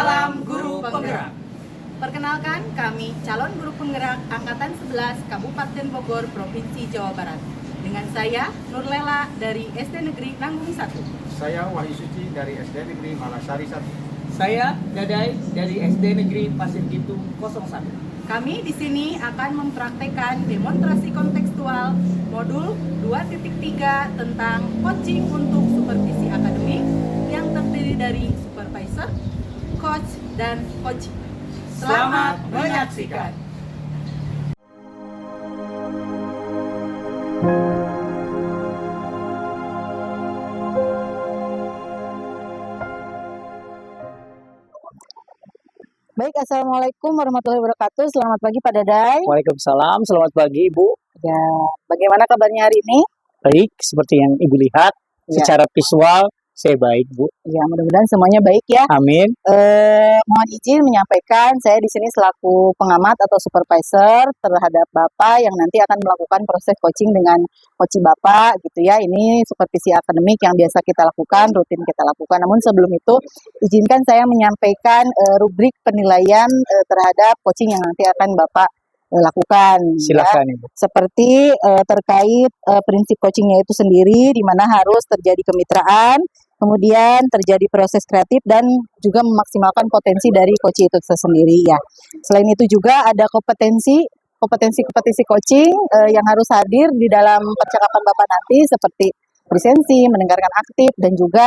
Salam Guru Penggerak. Perkenalkan, kami calon guru penggerak Angkatan 11 Kabupaten Bogor, Provinsi Jawa Barat. Dengan saya, Nurlela dari SD Negeri Nanggung 1. Saya Wahyu Suci dari SD Negeri Malasari 1. Saya Dadai dari SD Negeri Pasir Gitu 01. Kami di sini akan mempraktekkan demonstrasi kontekstual modul 2.3 tentang coaching untuk supervisi akademik yang terdiri dari supervisor, coach, dan coaching. Selamat menyaksikan. Baik, Assalamualaikum warahmatullahi wabarakatuh. Selamat pagi Pak Dadai. Waalaikumsalam, selamat pagi Ibu. Ya, bagaimana kabarnya hari ini? Baik, seperti yang Ibu lihat, Ya. secara visual saya baik Bu. Ya, mudah-mudahan semuanya baik ya. Amin. Mohon izin menyampaikan saya di sini selaku pengamat atau supervisor terhadap Bapak yang nanti akan melakukan proses coaching dengan coach Bapak gitu ya. Ini supervisi akademik yang biasa kita lakukan, rutin kita lakukan. Namun sebelum itu izinkan saya menyampaikan rubrik penilaian terhadap coaching yang nanti akan Bapak lakukan. Silakan Ya. Ibu. Seperti terkait prinsip coachingnya itu sendiri, di mana harus terjadi kemitraan, kemudian terjadi proses kreatif dan juga memaksimalkan potensi dari coach itu sendiri ya. Selain itu juga ada kompetensi coaching yang harus hadir di dalam percakapan Bapak nanti seperti presensi, mendengarkan aktif dan juga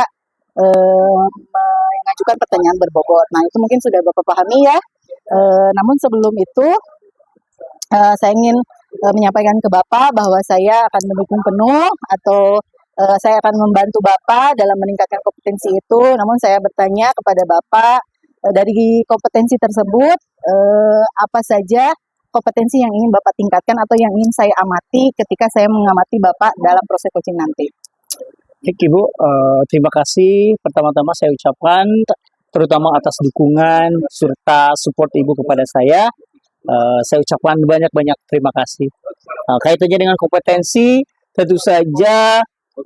mengajukan pertanyaan berbobot. Nah, itu mungkin sudah Bapak pahami ya. Namun sebelum itu saya ingin menyampaikan ke Bapak bahwa saya akan mendukung penuh atau saya akan membantu Bapak dalam meningkatkan kompetensi itu. Namun saya bertanya kepada Bapak, dari kompetensi tersebut, apa saja kompetensi yang ingin Bapak tingkatkan atau yang ingin saya amati ketika saya mengamati Bapak dalam proses coaching nanti. Baik Ibu, terima kasih pertama-tama saya ucapkan terutama atas dukungan serta support Ibu kepada saya. Saya ucapkan banyak-banyak terima kasih. Kaitannya dengan kompetensi, tentu saja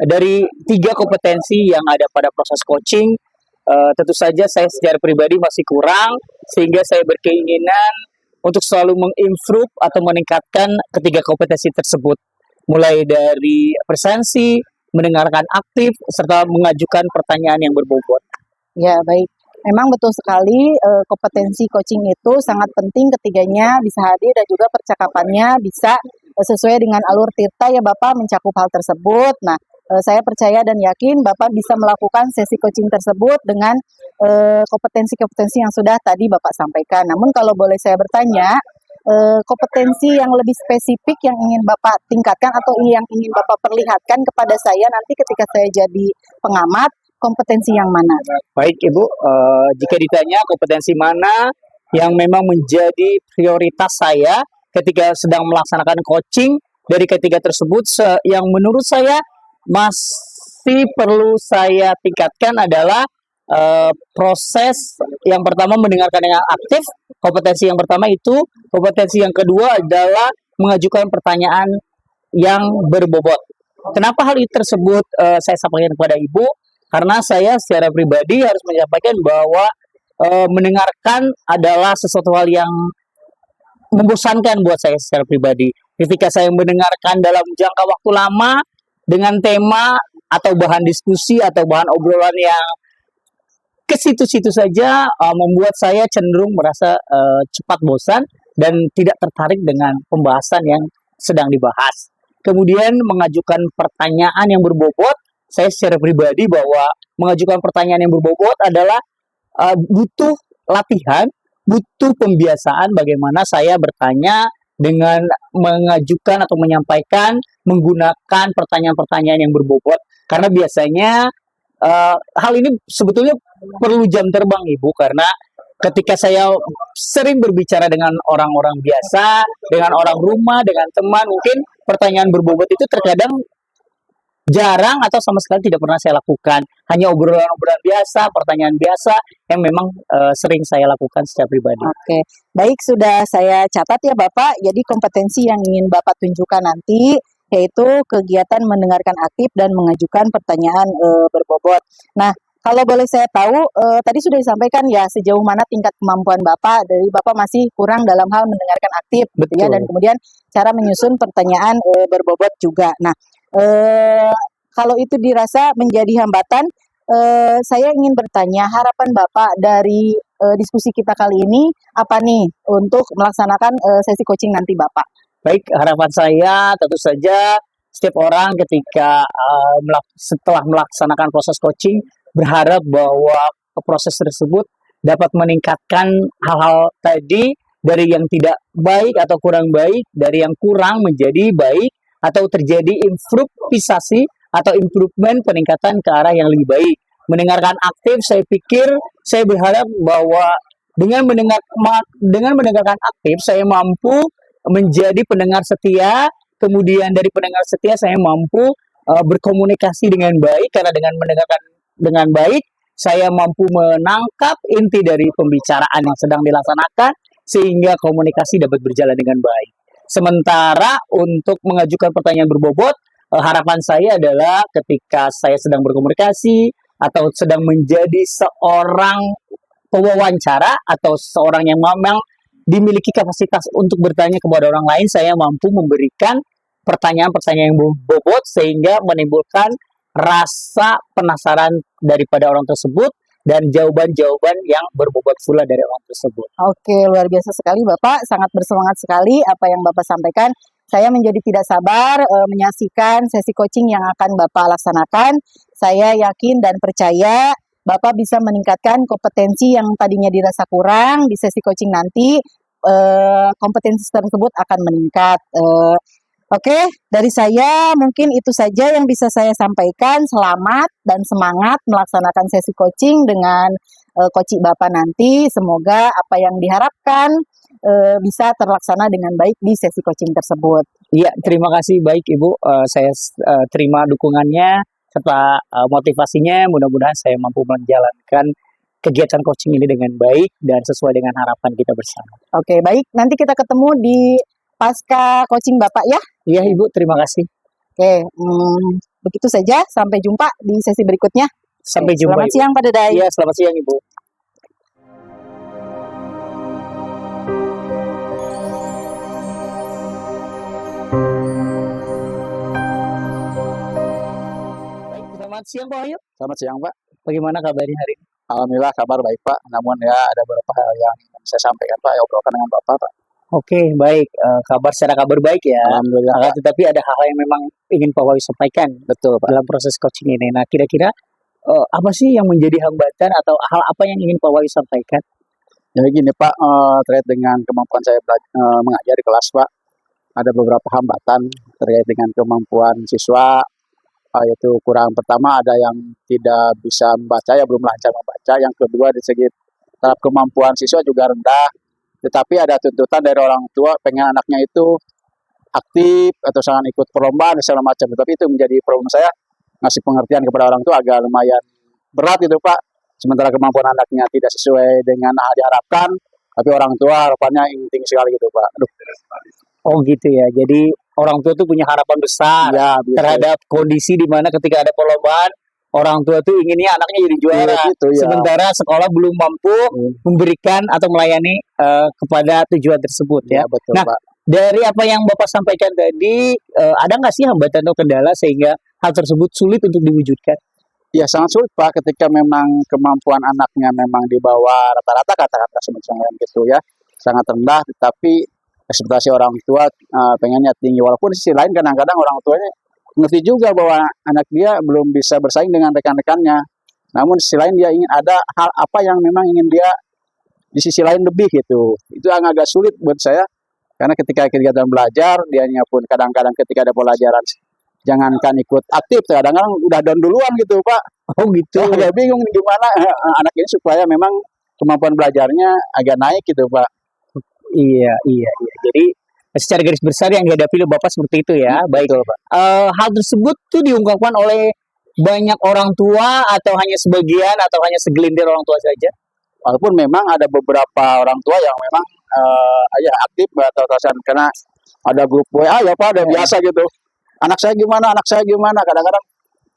dari 3 kompetensi yang ada pada proses coaching, tentu saja saya secara pribadi masih kurang, sehingga saya berkeinginan untuk selalu mengimprove atau meningkatkan ketiga kompetensi tersebut. Mulai dari presensi, mendengarkan aktif, serta mengajukan pertanyaan yang berbobot. Ya, baik. Memang betul sekali kompetensi coaching itu sangat penting ketiganya bisa hadir dan juga percakapannya bisa sesuai dengan alur tirta ya Bapak mencakup hal tersebut. Nah, saya percaya dan yakin Bapak bisa melakukan sesi coaching tersebut dengan kompetensi-kompetensi yang sudah tadi Bapak sampaikan. Namun kalau boleh saya bertanya, kompetensi yang lebih spesifik yang ingin Bapak tingkatkan atau yang ingin Bapak perlihatkan kepada saya nanti ketika saya jadi pengamat, kompetensi yang mana? Baik Ibu, jika ditanya kompetensi mana yang memang menjadi prioritas saya ketika sedang melaksanakan coaching, dari ketiga tersebut yang menurut saya masih perlu saya tingkatkan adalah proses yang pertama mendengarkan dengan aktif, kompetensi yang pertama itu, kompetensi yang kedua adalah mengajukan pertanyaan yang berbobot. Kenapa hal itu tersebut saya sampaikan kepada Ibu? Karena saya secara pribadi harus menyampaikan bahwa mendengarkan adalah sesuatu hal yang membosankan buat saya secara pribadi. Ketika saya mendengarkan dalam jangka waktu lama dengan tema atau bahan diskusi atau bahan obrolan yang ke situ-situ saja membuat saya cenderung merasa cepat bosan dan tidak tertarik dengan pembahasan yang sedang dibahas. Kemudian mengajukan pertanyaan yang berbobot, saya secara pribadi bahwa mengajukan pertanyaan yang berbobot adalah butuh latihan, butuh pembiasaan bagaimana saya bertanya dengan mengajukan atau menyampaikan menggunakan pertanyaan-pertanyaan yang berbobot. Karena biasanya hal ini sebetulnya perlu jam terbang Ibu, karena ketika saya sering berbicara dengan orang-orang biasa, dengan orang rumah, dengan teman, mungkin pertanyaan berbobot itu terkadang jarang atau sama sekali tidak pernah saya lakukan. Hanya obrolan-obrolan biasa, pertanyaan biasa yang memang sering saya lakukan secara pribadi. Oke, baik sudah saya catat ya Bapak. Jadi kompetensi yang ingin Bapak tunjukkan nanti yaitu kegiatan mendengarkan aktif dan mengajukan pertanyaan berbobot. Nah, Kalau boleh saya tahu, tadi sudah disampaikan ya sejauh mana tingkat kemampuan Bapak, dari Bapak masih kurang dalam hal mendengarkan aktif, gitu ya, Betul. dan kemudian cara menyusun pertanyaan berbobot juga. Nah, kalau itu dirasa menjadi hambatan, saya ingin bertanya harapan Bapak dari diskusi kita kali ini apa nih untuk melaksanakan sesi coaching nanti Bapak? Baik, harapan saya tentu saja setiap orang ketika setelah melaksanakan proses coaching berharap bahwa proses tersebut dapat meningkatkan hal-hal tadi dari yang tidak baik atau kurang baik, dari yang kurang menjadi baik, atau terjadi improvisasi atau improvement peningkatan ke arah yang lebih baik. Mendengarkan aktif, saya pikir saya berharap bahwa dengan mendengarkan aktif, saya mampu menjadi pendengar setia. Kemudian dari pendengar setia saya mampu berkomunikasi dengan baik, karena dengan mendengarkan dengan baik saya mampu menangkap inti dari pembicaraan yang sedang dilaksanakan sehingga komunikasi dapat berjalan dengan baik. Sementara untuk mengajukan pertanyaan berbobot, harapan saya adalah ketika saya sedang berkomunikasi atau sedang menjadi seorang pewawancara atau seorang yang memang dimiliki kapasitas untuk bertanya kepada orang lain, saya mampu memberikan pertanyaan-pertanyaan yang berbobot sehingga menimbulkan rasa penasaran daripada orang tersebut dan jawaban-jawaban yang berbobot pula dari orang tersebut. Oke, luar biasa sekali Bapak, sangat bersemangat sekali apa yang Bapak sampaikan. Saya menjadi tidak sabar menyaksikan sesi coaching yang akan Bapak laksanakan. Saya yakin dan percaya Bapak bisa meningkatkan kompetensi yang tadinya dirasa kurang di sesi coaching nanti. Kompetensi tersebut akan meningkat. Oke, dari saya mungkin itu saja yang bisa saya sampaikan. Selamat dan semangat melaksanakan sesi coaching dengan coach Bapak nanti. Semoga apa yang diharapkan bisa terlaksana dengan baik di sesi coaching tersebut. Iya, terima kasih baik Ibu. Saya terima dukungannya serta motivasinya. Mudah-mudahan saya mampu menjalankan kegiatan coaching ini dengan baik dan sesuai dengan harapan kita bersama. Oke, baik. Nanti kita ketemu di pasca coaching Bapak ya. Iya Ibu, terima kasih. Oke, begitu saja. Sampai jumpa di sesi berikutnya. Sampai jumpa. Selamat Ibu. siang Pak Dedai. Iya, selamat siang Ibu. Baik, selamat siang Pak Wahyu. Selamat siang Pak. Bagaimana kabarnya hari ini? Alhamdulillah kabar baik Pak. Namun ya ada beberapa hal yang ingin saya sampaikan Pak, ya obrolkan dengan Bapak Pak. Oke, baik. Secara kabar baik ya. Alhamdulillah Pak. Tetapi ada hal yang memang ingin Pak Wahyu sampaikan Betul Pak. dalam proses coaching ini. Nah, kira-kira apa sih yang menjadi hambatan atau hal apa yang ingin Pak Wahyu sampaikan? Jadi gini Pak, terkait dengan kemampuan saya mengajar di kelas Pak, ada beberapa hambatan terkait dengan kemampuan siswa, yaitu kurang. Pertama ada yang tidak bisa membaca, ya belum lancar membaca. Yang kedua di segi tahap kemampuan siswa juga rendah, tetapi ada tuntutan dari orang tua pengen anaknya itu aktif atau sangat ikut perlombaan dan segala macam. Tapi itu menjadi problem saya, ngasih pengertian kepada orang tua agak lumayan berat itu Pak. Sementara kemampuan anaknya tidak sesuai dengan hal diharapkan, tapi orang tua harapannya tinggi sekali gitu Pak. Aduh. Oh gitu ya. Jadi orang tua tuh punya harapan besar Ya, gitu. terhadap kondisi di mana ketika ada perlombaan orang tua tuh inginnya anaknya jadi juara. Gitu, ya. Sementara sekolah belum mampu memberikan atau melayani kepada tujuan tersebut ya. Ya, betul Nah, Pak. dari apa yang Bapak sampaikan tadi, ada nggak sih hambatan atau kendala sehingga hal tersebut sulit untuk diwujudkan? Ya sangat sulit Pak ketika memang kemampuan anaknya memang di bawah rata-rata kata-kata semacam gitu ya, sangat rendah, tetapi ekspektasi orang tua pengennya tinggi. Walaupun di sisi lain kadang-kadang orang tuanya ngerti juga bahwa anak dia belum bisa bersaing dengan rekan-rekannya. Namun di sisi lain dia ingin ada hal apa yang memang ingin dia di sisi lain lebih gitu. Itu agak sulit buat saya karena ketika kegiatan belajar dianya pun kadang-kadang ketika ada pelajaran jangankan ikut aktif, kadang-kadang udah down duluan gitu Pak. Oh gitu. Agak bingung gimana anak ini supaya memang kemampuan belajarnya agak naik gitu Pak. Iya. Jadi secara garis besar yang dihadapi oleh Bapak seperti itu ya. Baik. Betul, Pak. Hal tersebut tuh diungkapkan oleh banyak orang tua atau hanya sebagian atau hanya segelintir orang tua saja? Walaupun memang ada beberapa orang tua yang memang ya aktif atau karena ada grup WA ya Pak, ada biasa gitu. Anak saya gimana, kadang-kadang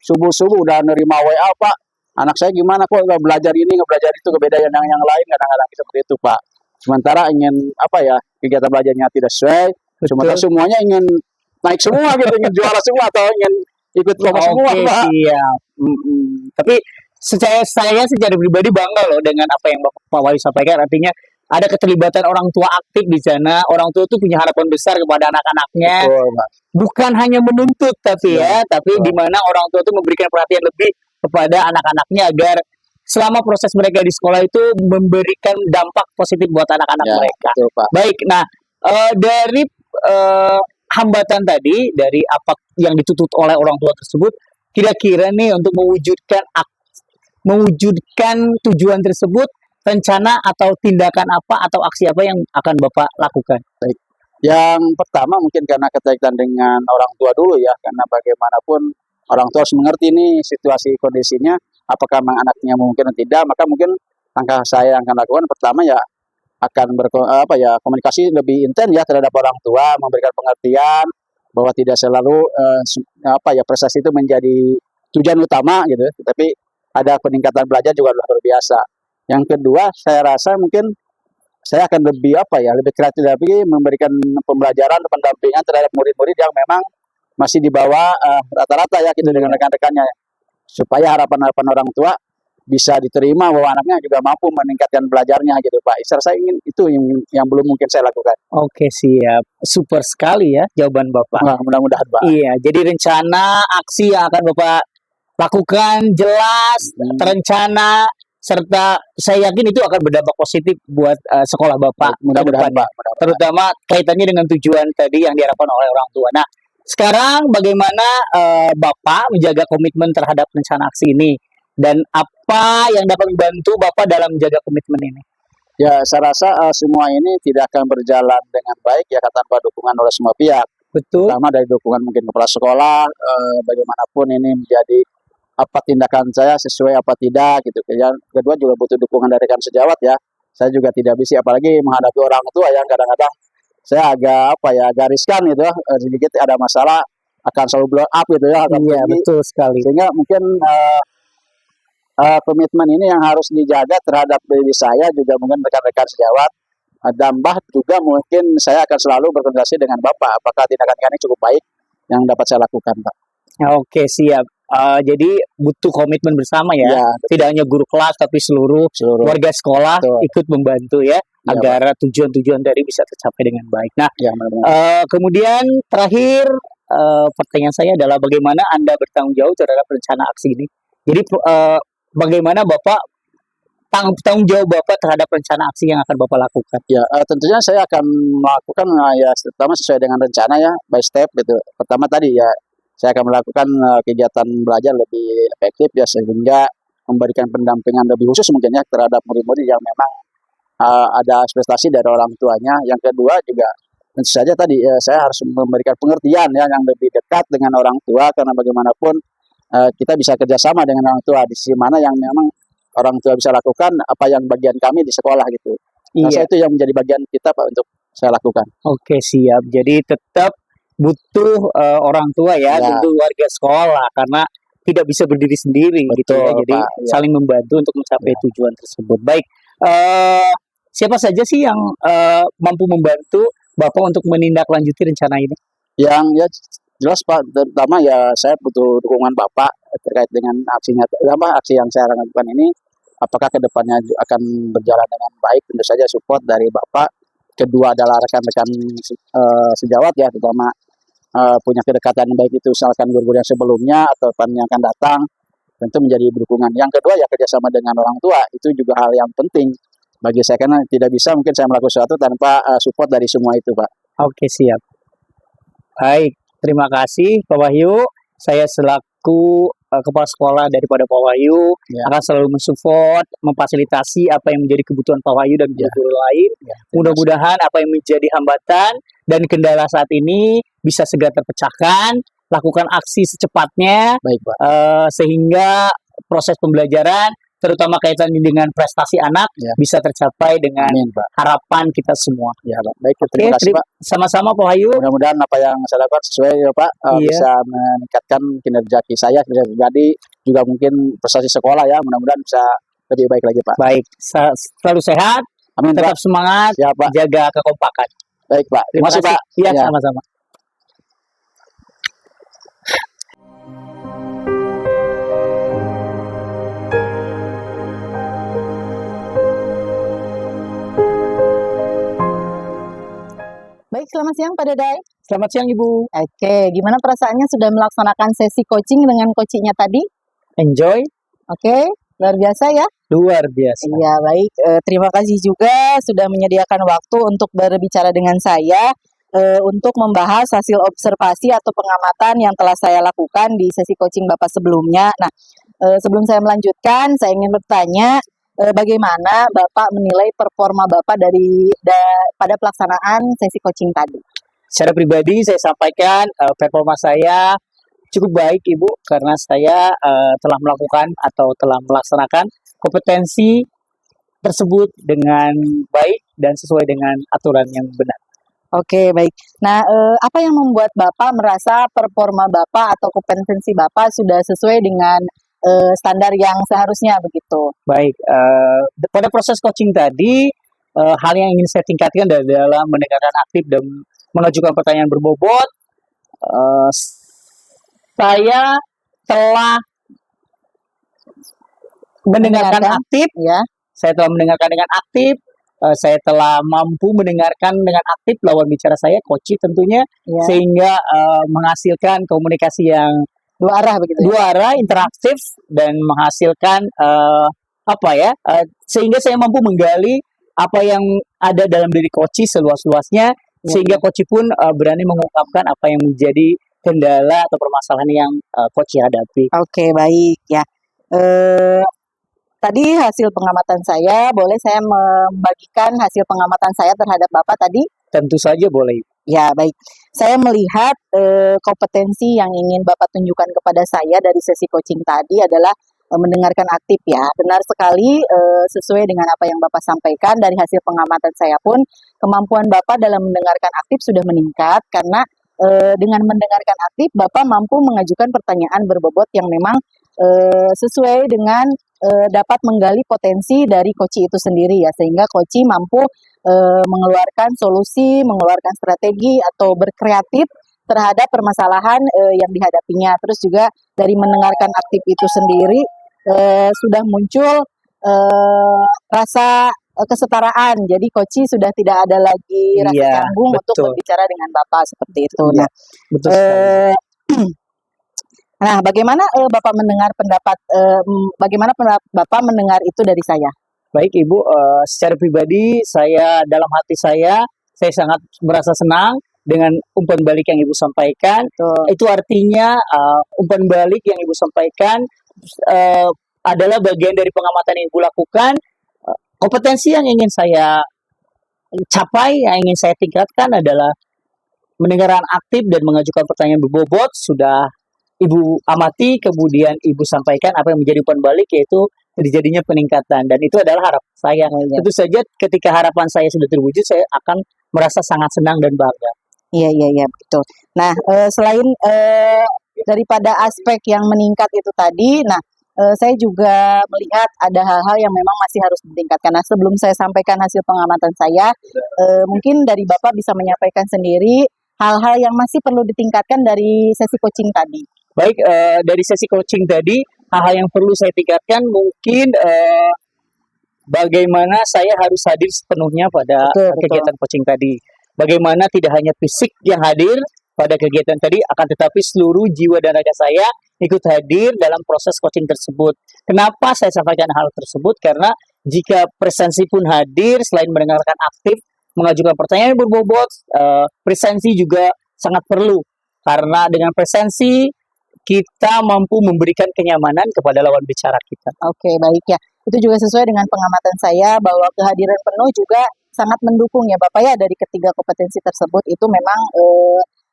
subuh-subuh udah nerima WA Pak, anak saya gimana kok nggak belajar ini, nggak belajar itu, beda yang lain, kadang-kadang seperti itu Pak. Sementara ingin apa ya, kegiatan belajarnya tidak sesuai, sementara semuanya ingin naik semua gitu, ingin juara semua atau ingin ikut lomba semua Oke, Pak. siap. Tapi saya secara pribadi bangga loh dengan apa yang Pak Wahyu sampaikan. Artinya ada keterlibatan orang tua aktif di sana. Orang tua itu punya harapan besar kepada anak-anaknya. Betul, Pak. Bukan hanya menuntut tapi tapi di mana orang tua itu memberikan perhatian lebih kepada anak-anaknya agar selama proses mereka di sekolah itu memberikan dampak positif buat anak-anak Ya, mereka. betul, Pak. Baik, nah dari hambatan tadi dari apa yang dituntut oleh orang tua tersebut, kira-kira nih untuk mewujudkan tujuan tersebut, rencana atau tindakan apa atau aksi apa yang akan Bapak lakukan? Yang pertama mungkin karena keterkaitan dengan orang tua dulu ya, karena bagaimanapun orang tua harus mengerti nih situasi kondisinya, apakah memang anaknya mungkin atau tidak, maka mungkin langkah saya yang akan lakukan pertama ya akan komunikasi lebih intens ya terhadap orang tua, memberikan pengertian bahwa tidak selalu prestasi itu menjadi tujuan utama gitu, tapi ada peningkatan belajar juga luar biasa. Yang kedua, saya rasa mungkin saya akan lebih lebih kreatif lagi memberikan pembelajaran, pendampingan terhadap murid-murid yang memang masih di bawah rata-rata ya gitu dengan rekan-rekannya, supaya harapan-harapan orang tua bisa diterima bahwa anaknya juga mampu meningkatkan belajarnya gitu Pak. Saya ingin itu yang belum mungkin saya lakukan. Oke, siap. Super sekali ya jawaban Bapak. Wah, mudah-mudahan Pak. Iya, jadi rencana aksi yang akan Bapak lakukan jelas, terencana, serta saya yakin itu akan berdampak positif buat sekolah Bapak. Mudah-mudahan Pak. Mudah-mudahan. Terutama kaitannya dengan tujuan tadi yang diharapkan oleh orang tua. Nah, sekarang bagaimana Bapak menjaga komitmen terhadap rencana aksi ini? Dan apa yang dapat membantu Bapak dalam menjaga komitmen ini? Ya, saya rasa semua ini tidak akan berjalan dengan baik ya tanpa dukungan oleh semua pihak. Betul. Pertama dari dukungan mungkin kepala sekolah, bagaimanapun ini menjadi apa tindakan saya sesuai apa tidak gitu. Yang kedua juga butuh dukungan dari rekan sejawat ya. Saya juga tidak bisa apalagi menghadapi orang tua yang kadang-kadang saya agak agak riskan gitu ya. Sedikit ada masalah akan selalu blow up gitu ya. Iya, betul sekali. Sehingga mungkin komitmen ini yang harus dijaga terhadap diri saya juga mungkin rekan-rekan sejawat. Tambah juga mungkin saya akan selalu berkoordinasi dengan Bapak. Apakah tindakan ini cukup baik yang dapat saya lakukan, Pak? Oke, siap. Jadi butuh komitmen bersama ya. Ya, Tidak hanya guru kelas tapi seluruh warga sekolah Betul. ikut membantu ya, agar tujuan-tujuan tadi bisa tercapai dengan baik. Nah, ya, kemudian terakhir pertanyaan saya adalah bagaimana Anda bertanggung jawab terhadap rencana aksi ini? Jadi bagaimana Bapak tanggung jawab Bapak terhadap rencana aksi yang akan Bapak lakukan? Ya, tentunya saya akan melakukan ya pertama sesuai dengan rencana ya, by step gitu. Pertama tadi ya saya akan melakukan kegiatan belajar lebih efektif ya sehingga memberikan pendampingan lebih khusus mungkin ya terhadap murid-murid yang memang ada ekspektasi dari orang tuanya. Yang kedua juga tentu saja tadi saya harus memberikan pengertian ya yang lebih dekat dengan orang tua karena bagaimanapun kita bisa kerjasama dengan orang tua di sisi mana yang memang orang tua bisa lakukan apa yang bagian kami di sekolah gitu. Iya. Itu yang menjadi bagian kita Pak untuk saya lakukan. Oke, siap. Jadi tetap butuh orang tua ya, tentu warga sekolah karena tidak bisa berdiri sendiri. Betul, gitu ya. Jadi Pak, saling membantu untuk mencapai tujuan tersebut. Baik, siapa saja sih yang mampu membantu Bapak untuk menindaklanjuti rencana ini? Yang ya jelas Pak, terutama ya saya butuh dukungan Bapak terkait dengan aksi yang saya lakukan ini. Apakah kedepannya akan berjalan dengan baik? Tentu saja support dari Bapak. Kedua adalah rekan-rekan sejawat ya, terutama punya kedekatan baik itu misalkan guru-guru yang sebelumnya atau yang akan datang, tentu menjadi dukungan. Yang kedua ya kerjasama dengan orang tua, itu juga hal yang penting bagi saya karena tidak bisa mungkin saya melakukan sesuatu tanpa support dari semua itu Pak. Oke, siap. Baik, terima kasih Pak Wahyu. Saya selaku kepala sekolah daripada Pak Wahyu akan selalu mensupport, memfasilitasi apa yang menjadi kebutuhan Pak Wahyu dan guru lain. Mudah-mudahan apa yang menjadi hambatan dan kendala saat ini bisa segera terpecahkan. Lakukan aksi secepatnya. Baik Pak. Sehingga proses pembelajaran terutama kaitannya dengan prestasi anak Ya. bisa tercapai dengan Amin, Pak. harapan kita semua. Ya, Pak. Baik, Oke, terima kasih, Pak. sama-sama Pak Wahyu. Mudah-mudahan apa yang saya lakukan sesuai ya, Pak, Iya. bisa meningkatkan kinerja saya, kinerja pribadi, juga mungkin prestasi sekolah ya. Mudah-mudahan bisa lebih baik lagi, Pak. Baik, selalu sehat, Amin, Pak. tetap semangat, Ya, Pak. jaga kekompakan. Baik, Pak. Terima kasih, Pak. Iya, Ya. sama-sama. Baik, selamat siang Pak Dedai. Selamat siang Ibu. Oke, gimana perasaannya sudah melaksanakan sesi coaching dengan coachingnya tadi? Enjoy, Oke, luar biasa ya. luar biasa. Iya, baik. Terima kasih juga sudah menyediakan waktu untuk berbicara dengan saya untuk membahas hasil observasi atau pengamatan yang telah saya lakukan di sesi coaching Bapak sebelumnya. Nah, sebelum saya melanjutkan, saya ingin bertanya bagaimana Bapak menilai performa Bapak pada pelaksanaan sesi coaching tadi? Secara pribadi saya sampaikan performa saya cukup baik Ibu karena saya telah melakukan atau telah melaksanakan kompetensi tersebut dengan baik dan sesuai dengan aturan yang benar. Oke, baik. Nah, apa yang membuat Bapak merasa performa Bapak atau kompetensi Bapak sudah sesuai dengan standar yang seharusnya begitu? Baik, pada proses coaching tadi hal yang ingin saya tingkatkan adalah mendengarkan aktif dan mengajukan pertanyaan berbobot. Saya telah mendengarkan aktif, Ya, saya telah mendengarkan dengan aktif, saya telah mampu mendengarkan dengan aktif lawan bicara saya, coach tentunya, ya. sehingga menghasilkan komunikasi yang Dua arah begitu. Ya? dua arah, interaktif dan menghasilkan sehingga saya mampu menggali apa yang ada dalam diri coach seluas-luasnya, sehingga coach pun berani mengungkapkan apa yang menjadi kendala atau permasalahan yang coach hadapi. Oke, baik ya. Tadi hasil pengamatan saya, boleh saya membagikan hasil pengamatan saya terhadap Bapak tadi? Tentu saja boleh. Ya, baik. Saya melihat kompetensi yang ingin Bapak tunjukkan kepada saya dari sesi coaching tadi adalah mendengarkan aktif ya. Benar sekali sesuai dengan apa yang Bapak sampaikan dari hasil pengamatan saya pun kemampuan Bapak dalam mendengarkan aktif sudah meningkat karena dengan mendengarkan aktif Bapak mampu mengajukan pertanyaan berbobot yang memang sesuai dengan dapat menggali potensi dari coach itu sendiri ya, sehingga coach mampu mengeluarkan solusi, mengeluarkan strategi atau berkreatif terhadap permasalahan yang dihadapinya. Terus juga dari mendengarkan aktif itu sendiri sudah muncul rasa kesetaraan. Jadi coach sudah tidak ada lagi rasa Iya, canggung untuk betul. berbicara dengan Bapak seperti itu. Iya, Nah, betul sekali. nah, bagaimana Bapak mendengar bagaimana Bapak mendengar itu dari saya? Baik Ibu, secara pribadi saya dalam hati saya sangat merasa senang dengan umpan balik yang Ibu sampaikan. Itu artinya umpan balik yang Ibu sampaikan adalah bagian dari pengamatan yang Ibu lakukan. Kompetensi yang ingin saya capai, yang ingin saya tingkatkan adalah mendengarkan aktif dan mengajukan pertanyaan berbobot. Sudah Ibu amati, kemudian Ibu sampaikan apa yang menjadi umpan balik, yaitu terjadinya peningkatan, dan itu adalah harapan saya. Tentu saja ketika harapan saya sudah terwujud, saya akan merasa sangat senang dan bangga. Iya, betul. Nah, selain daripada aspek yang meningkat itu tadi, nah saya juga melihat ada hal-hal yang memang masih harus ditingkatkan. Nah, sebelum saya sampaikan hasil pengamatan saya, mungkin dari Bapak bisa menyampaikan sendiri hal-hal yang masih perlu ditingkatkan dari sesi coaching tadi. Baik, dari sesi coaching tadi, hal-hal yang perlu saya tingkatkan mungkin bagaimana saya harus hadir sepenuhnya pada kegiatan coaching tadi. Bagaimana tidak hanya fisik yang hadir pada kegiatan tadi, akan tetapi seluruh jiwa dan raga saya ikut hadir dalam proses coaching tersebut. Kenapa saya sampaikan hal tersebut? Karena jika presensi pun hadir, selain mendengarkan aktif, mengajukan pertanyaan berbobot, presensi juga sangat perlu. Karena dengan presensi, kita mampu memberikan kenyamanan kepada lawan bicara kita. Oke, baik ya. Itu juga sesuai dengan pengamatan saya bahwa kehadiran penuh juga sangat mendukung ya Bapak ya dari ketiga kompetensi tersebut itu memang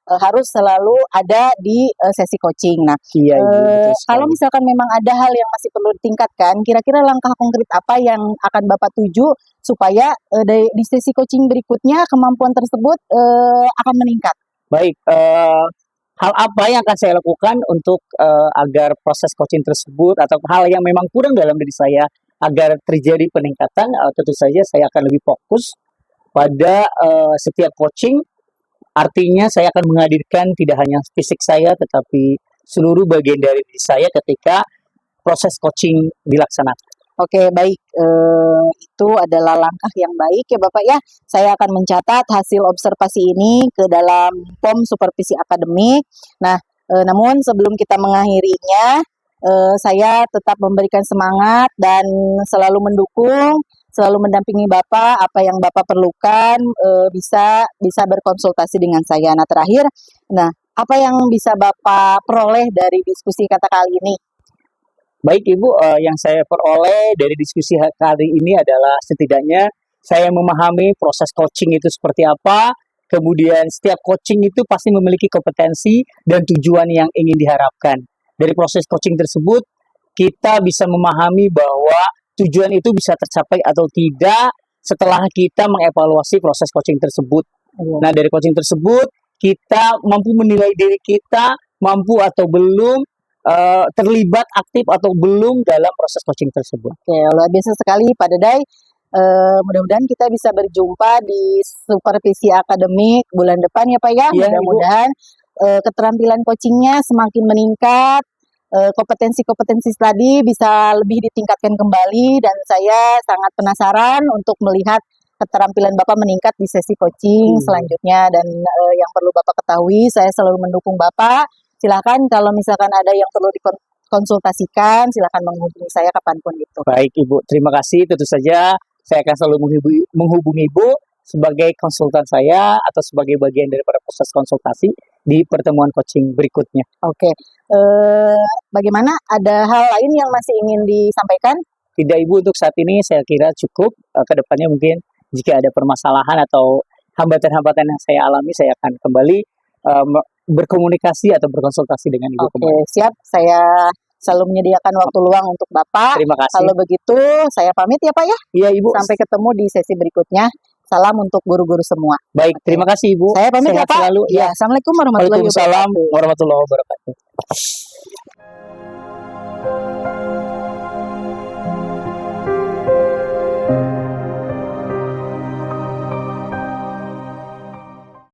harus selalu ada di sesi coaching. Nah, Iya Ibu, betul sekali. kalau misalkan memang ada hal yang masih perlu ditingkatkan, kira-kira langkah konkret apa yang akan Bapak tuju supaya di sesi coaching berikutnya kemampuan tersebut akan meningkat? Baik, hal apa yang akan saya lakukan untuk agar proses coaching tersebut atau hal yang memang kurang dalam diri saya agar terjadi peningkatan, tentu saja saya akan lebih fokus pada setiap coaching. Artinya saya akan menghadirkan tidak hanya fisik saya tetapi seluruh bagian dari diri saya ketika proses coaching dilaksanakan. Oke, baik. Itu adalah langkah yang baik ya Bapak ya. Saya akan mencatat hasil observasi ini ke dalam POM Supervisi Akademik. Nah, namun sebelum kita mengakhirinya, saya tetap memberikan semangat dan selalu mendukung, selalu mendampingi Bapak. Apa yang Bapak perlukan bisa berkonsultasi dengan saya. Nah, terakhir, apa yang bisa Bapak peroleh dari diskusi kata kali ini? Baik Ibu, yang saya peroleh dari diskusi kali ini adalah setidaknya saya memahami proses coaching itu seperti apa, kemudian setiap coaching itu pasti memiliki kompetensi dan tujuan yang ingin diharapkan. Dari proses coaching tersebut, kita bisa memahami bahwa tujuan itu bisa tercapai atau tidak setelah kita mengevaluasi proses coaching tersebut. Nah, dari coaching tersebut, kita mampu menilai diri kita, mampu atau belum terlibat aktif atau belum dalam proses coaching tersebut. Oke, luar biasa sekali Pak Dedai. Mudah-mudahan kita bisa berjumpa di Supervisi Akademik bulan depan ya Pak ya. Iya, Mudah-mudahan keterampilan coachingnya semakin meningkat, kompetensi-kompetensi tadi bisa lebih ditingkatkan kembali, dan saya sangat penasaran untuk melihat keterampilan Bapak meningkat di sesi coaching selanjutnya. Dan yang perlu Bapak ketahui, saya selalu mendukung Bapak. Silakan kalau misalkan ada yang perlu dikonsultasikan, silakan menghubungi saya kapanpun itu. Baik Ibu, terima kasih. Tentu saja saya akan selalu menghubungi Ibu sebagai konsultan saya atau sebagai bagian daripada proses konsultasi di pertemuan coaching berikutnya. Oke, bagaimana? Ada hal lain yang masih ingin disampaikan? Tidak Ibu, untuk saat ini saya kira cukup. Kedepannya mungkin jika ada permasalahan atau hambatan-hambatan yang saya alami, saya akan kembali berkomunikasi atau berkonsultasi dengan Ibu. Oke, siap. Saya selalu menyediakan waktu luang untuk Bapak. Terima kasih. Kalau begitu, saya pamit ya Pak ya. Iya Ibu. Sampai ketemu di sesi berikutnya. Salam untuk guru-guru semua. Baik, terima kasih Ibu. Saya pamit ya Sehat Pak. selalu. Ya, Assalamualaikum warahmatullahi Waalaikumsalam wabarakatuh. warahmatullahi wabarakatuh.